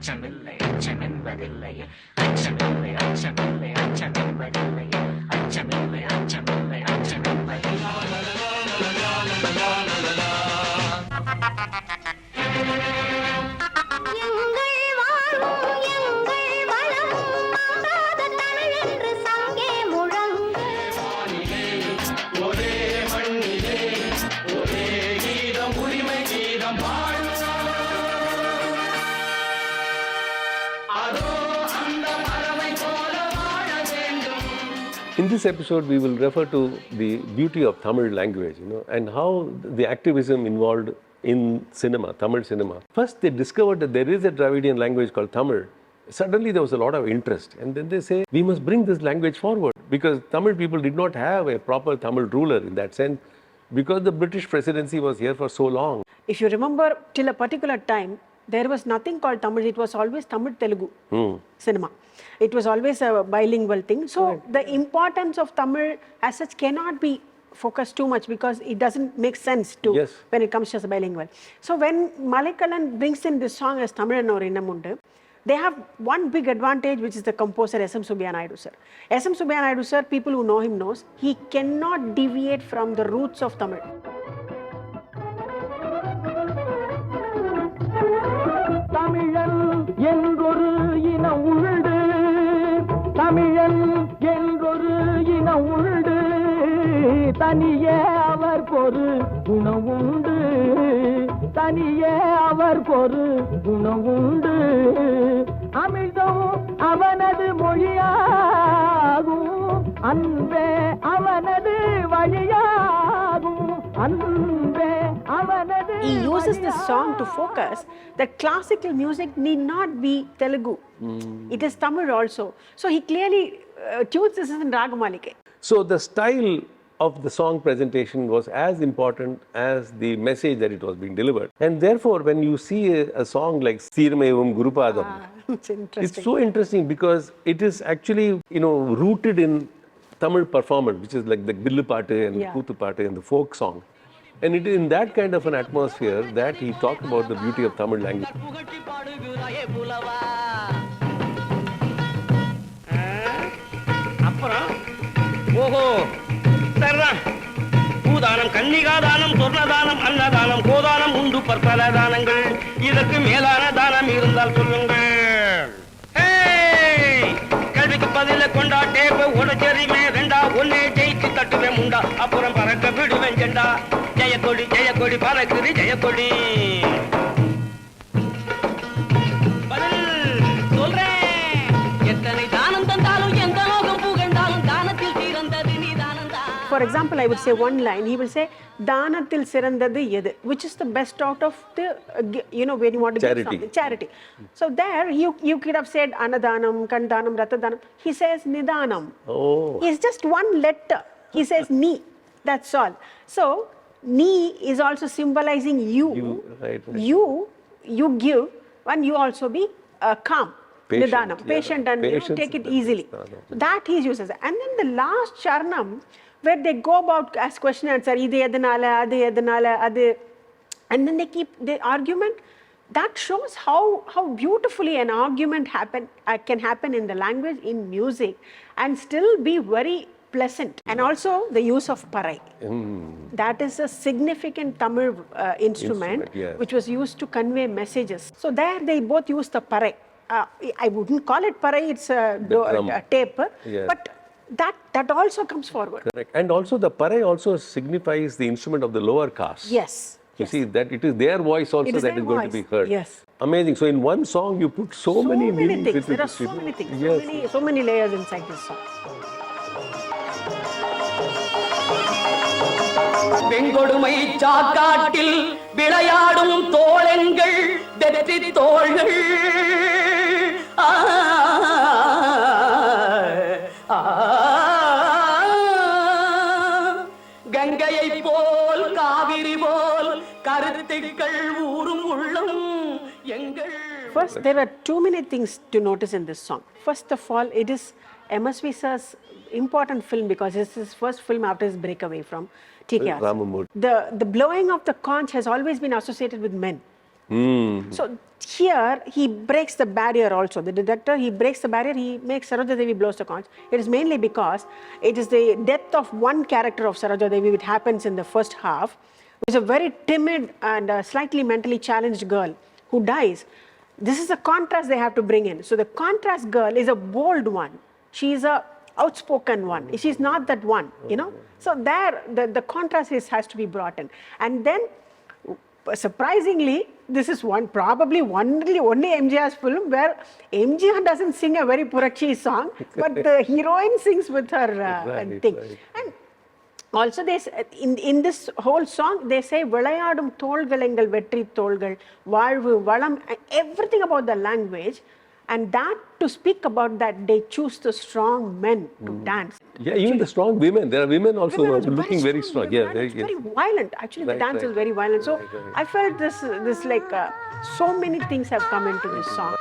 Achamillai அச்சமென்பதில்லை Achamillai Achamillai அச்சமென்பதில்லை Achamillai Achamillai அச்சமென்பதில்லை. In this episode, we will refer to the beauty of Tamil language, and how the activism involved in cinema, Tamil cinema. First, they discovered that there is a Dravidian language called Tamil. Suddenly, there was a lot of interest. And then they say, we must bring this language forward. Because Tamil people did not have a proper Tamil ruler in that sense. Because the British presidency was here for so long. If you remember, till a particular time, there was nothing called Tamil. It was always Tamil Telugu cinema. It was always a bilingual thing. So the importance of Tamil as such cannot be focused too much because it doesn't make sense to when it comes to as a bilingual. So when Malikalan brings in this song as Tamil or Innamundu, they have one big advantage, which is the composer S.M. Subbaiah Naidu sir. S.M. Subbaiah Naidu sir, people who know him knows, he cannot deviate from the roots of Tamil. தமிழன் என்றொரு இனம் உண்டு, தமிழன் என்றொரு இனம் உண்டு, தனியே அவர் பொரு குணவுண்டு, தனியே அவர் பொரு குணவுண்டு, அமிழ்தம் அவனது மொழியாகும், அன்பே அவனது வழியாகும், அன்பே அவனது. He uses this song to focus that classical music need not be Telugu. It is Tamil also. So he clearly tunes this in Ragamalike. So the style of the song presentation was as important as the message that it was being delivered. And therefore, when you see a song like Steermayum Gurupadam, it's so interesting because it is actually, rooted in Tamil performance, which is like the Billu Paatu and Kuthu Paatu and the folk song. And it is in that kind of an atmosphere that he talked about the beauty of Tamil language. பூதானம் கன்னிகாதானம் சொர்ணதானம் அன்னதானம் கோதானம் உண்டு பற்பல தானங்கள் இதற்கு மேலான தானம் இருந்தால் சொல்லுங்கள். கேள்விக்கு பதில கொண்டா டேப்ப உடச்செறிமே ரெண்டா ஒன்னே ஜெயிச்சு தட்டுவேன் முண்டா அப்புறம் பறக்க விடுவேன் ஜெண்டா ஜெயக்கொடி ஜெயக்கொடி பறக்குது ஜெயக்கொடி. பதில் சொல்றேன், எத்தனை தானம் தந்தாலும் எந்த லோகம் புகழ்ந்தாலும் தானத்தில் சிறந்தது நீ தானந்தா. For example, I would say one line, he will say, Danathil sirandadu edu, which is the best out of the, when you want to charity. give something. Charity. So there, you could have said Anadanam, Kandanam, Ratadanam. He says Nidanam. Oh. It's just one letter. He says Ni. That's all. So, Ni is also symbolizing you. Right. You give, and you also be calm. Patient, Nidanam. Patient and take it easily. So that he uses. And then the last Charnam, where they go about as question and answer, idu edanaala, adu edanaala, adu, and then they keep the argument. That shows how beautifully an argument can happen in the language, in music, and still be very pleasant. And also the use of parai. That is a significant Tamil instrument which was used to convey messages. So there they both use the parai. I wouldn't call it parai, it's a tape, but that also comes forward. Correct. And also the parai also signifies the instrument of the lower caste. Yes. You see that it is their voice also that is going to be heard. Yes. Amazing. So in one song you put so many meanings. Things. There are so many things. Yes. So many layers inside this song. வெங்கொடுமை சாக்காட்டில் விளையாடும் தோழங்கள் வெற்றி தோள்கள், கங்கையை போல் காவிரி போல் கருத்துக்கள் ஊரும் உள்ளம் எங்கள். First, there are too many things to notice in this song. First of all, it is M.A.P. sir's important film because it's his first film after his breakaway from TKR. Ramamurthy. The blowing of the conch has always been associated with men. So here he breaks the barrier also. The director, he breaks the barrier, he makes Saroja Devi blows the conch. It is mainly because it is the death of one character of Saroja Devi which happens in the first half, who is a very timid and slightly mentally challenged girl who dies. This is a contrast they have to bring in. So the contrast girl is a bold one. She is a outspoken one. She's not that one, you know. So there, the contrast has to be brought in. And then, surprisingly, this is probably only MGR's film where MGR doesn't sing a very Purachi song, but the heroine sings with her thing. Right. And also, in this whole song, they say, Vilayadum tholgal engal vetri tholgal, Valvu, Valam, everything about the language. And that, to speak about that, they choose the strong men to dance. Yeah, even the strong women. There are women also looking very strong. Yeah, it's very violent. Actually, the dance is very violent. So I felt this like so many things have come into this song.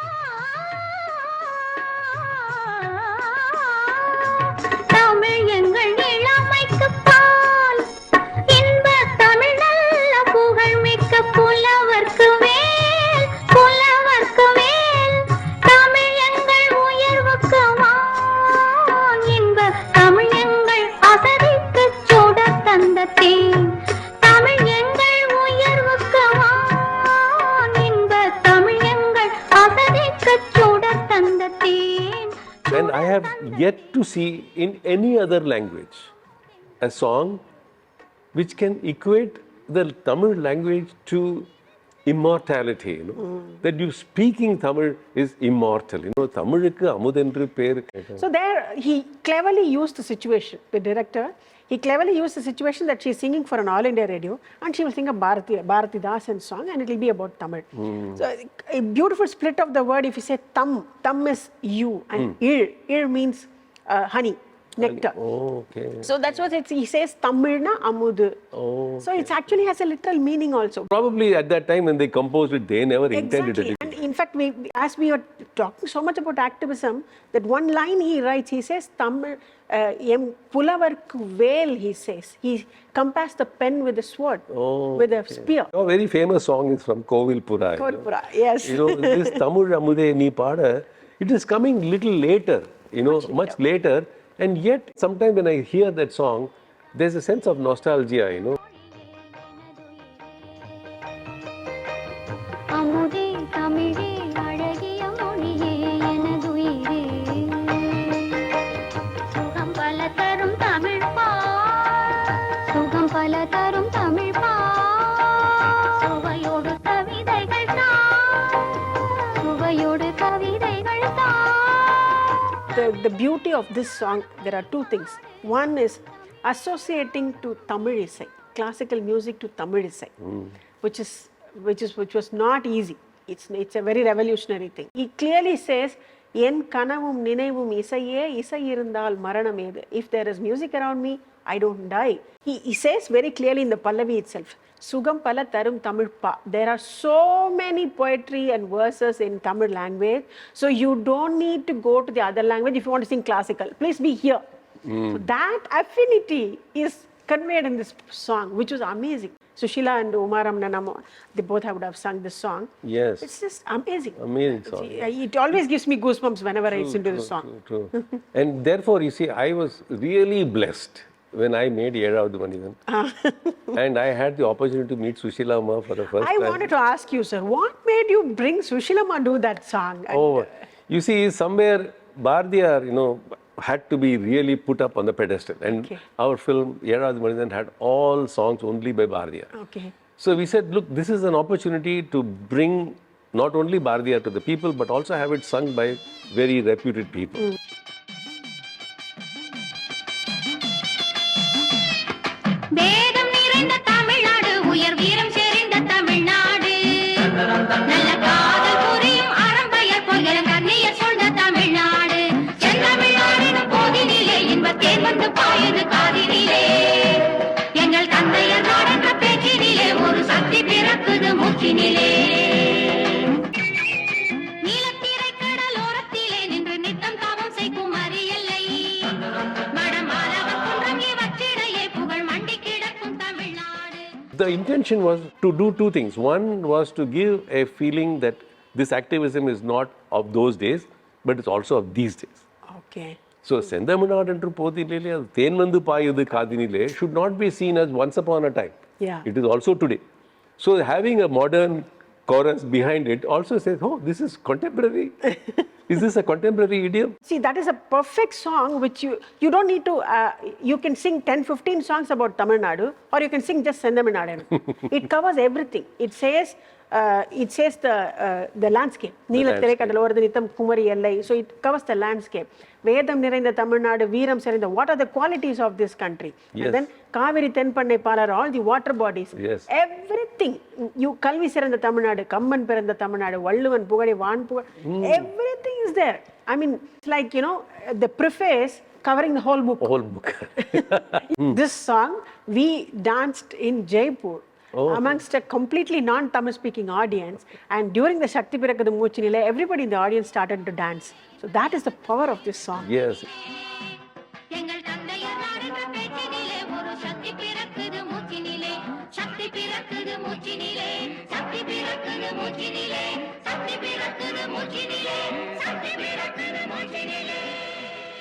And I have yet to see in any other language a song which can equate the Tamil language to immortality, you know, that you speaking Tamil is immortal, you know, Tamilukku amudendru per. So there he cleverly used the situation, the director, he cleverly used the situation that she's singing for an all India radio and she will sing a Bharati Dasan song and it will be about Tamil. So a beautiful split of the word. If you say tam is you and ir means honey. Nectar. Oh, okay. So that's what he says, Tamilna Amudu. Oh, okay. So it actually has a literal meaning also. Probably at that time when they composed it, they never intended it. And in fact, as we are talking so much about activism, that one line he writes, he says, Tamil, Pulavarku Vel, he says. He compares the pen with a sword, with a spear. A very famous song is from Kovilpura. Kovilpura, yes. You know, this Tamil Amude Ni Pada, it is coming little later, you know, much later. And yet, sometimes when I hear that song, there's a sense of nostalgia, you know. The beauty of this song, there are two things. One is associating to Tamil Isai, classical music to Tamil Isai, which was not easy. It's a very revolutionary thing. He clearly says, "En kanavum ninevum isaiye isai irundal maranam edu." If there is music around me, I don't die. He says very clearly in the Pallavi itself, Sugam pala tarum Tamil pa. There are so many poetry and verses in Tamil language, so you don't need to go to the other language if you want to sing classical. Please be here. So that affinity is conveyed in this song, which was amazing. Sushila and Umaram Nanamo, they both would have sung this song. Yes. It's just amazing. Amazing song. It always gives me goosebumps whenever I listen to the song. True. And therefore, you see, I was really blessed when I made Yezhavadu Manithan. And I had the opportunity to meet Sushila Amma for the first time. I wanted to ask you, sir, what made you bring Sushila Amma do that song? Oh, you see, somewhere Bhardiyar, you know, had to be really put up on the pedestal. And our film, Yezhavadu Manithan, had all songs only by Bhardiyar. Okay. So we said, look, this is an opportunity to bring not only Bhardiyar to the people, but also have it sung by very reputed people. the intention was to do two things. One was to give a feeling that this activism is not of those days, but it's also of these days. Okay. So, Sendamanaadu Podilile, Tenvandu Payudu Kadinile should not be seen as once upon a time. Yeah. It is also today. So, having a modern chorus behind it also says, oh, this is contemporary. Is this a contemporary idiom? See, that is a perfect song which you don't need to, you can sing 10, 15 songs about Tamil Nadu, or you can sing just Sendaminadu. It covers everything. It says the landscape. Neelathire kadalovaradu nitham kumari ellai. So it covers the landscape. Vedam niraindha Tamil Nadu, Veeram seraindha. What are the qualities of this country? Yes. And then Kaveri Tenpannai Palar, all the water bodies. Yes. Everything. You Kalvi seraindha Tamil Nadu, Kamman perandha Tamil Nadu, Valluvan Pugadi, Van Pugadi. Everything is there. I mean, it's like, the preface covering the whole book. Whole book. This song, we danced in Jaipur. Amongst a completely non-Tamil speaking audience, and during the Shakti Pirakadu Moochinile, everybody in the audience started to dance. So that is the power of this song. Yes.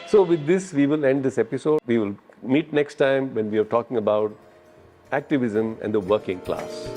So with this, we will end this episode. We will meet next time when we are talking about activism and the working class.